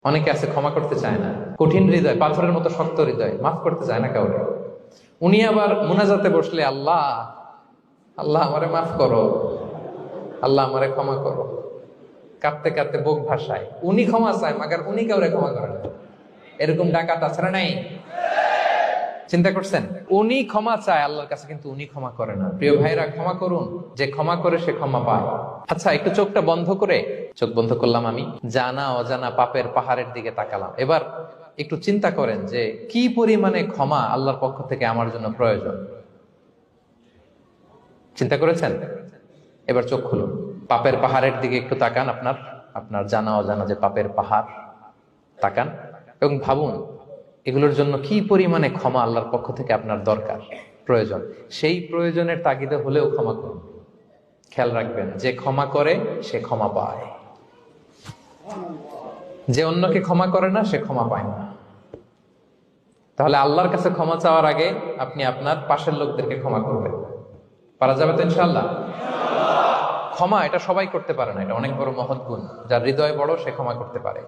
অনেকে আছে ক্ষমা করতে চায় না, কঠিন হৃদয়, পাথরের মতো শক্ত হৃদয়, মাফ করতে চায় না কাউকে। উনি আবার মুনাজাতে বসলে আল্লাহ আল্লাহ আমারে মাফ করো, আল্লাহ আমারে ক্ষমা করো, কাঁদতে কাঁদতে বুক ভাসায়। উনি ক্ষমা চায় মাগার উনি কাউরে ক্ষমা করেন না। এরকম ডাকাত আছে না নাই? চিন্তা করছেন? উনি ক্ষমা চায় আল্লাহর কাছে, কিন্তু উনি ক্ষমা করে না। প্রিয় ভাইরা, ক্ষমা করুন। যে ক্ষমা করে সে ক্ষমা পায়। আচ্ছা, একটু চোখটা বন্ধ করে, চোখ বন্ধ করলাম আমি, জানা অজানা পাপের পাহাড়ের দিকে তাকালাম। এবার একটু চিন্তা করেন যে কি পরিমাণে ক্ষমা আল্লাহর পক্ষ থেকে আমার জন্য প্রয়োজন। চিন্তা করেছেন? এবার চোখ খুলুন, পাপের পাহাড়ের দিকে একটু তাকান, আপনার আপনার জানা অজানা যে পাপের পাহাড়, তাকান এবং ভাবুন এগুলোর জন্য কি পরিমাণে ক্ষমা আল্লাহর পক্ষ থেকে আপনার দরকার, প্রয়োজন। সেই প্রয়োজনের তাগিদে হলেও ক্ষমা করুন। খেয়াল রাখবেন, যে ক্ষমা করে সে ক্ষমা পায়, যে অন্যকে ক্ষমা করে না সে ক্ষমা পায় না। তাহলে আল্লাহর কাছে ক্ষমা চাওয়ার আগে আপনি আপনার পাশের লোকদেরকে ক্ষমা করবেন। পারা যাবে তো ইনশাআল্লাহ? ক্ষমা এটা সবাই করতে পারে না, এটা অনেক বড় মহৎ গুণ। যার হৃদয় বড় সে ক্ষমা করতে পারে।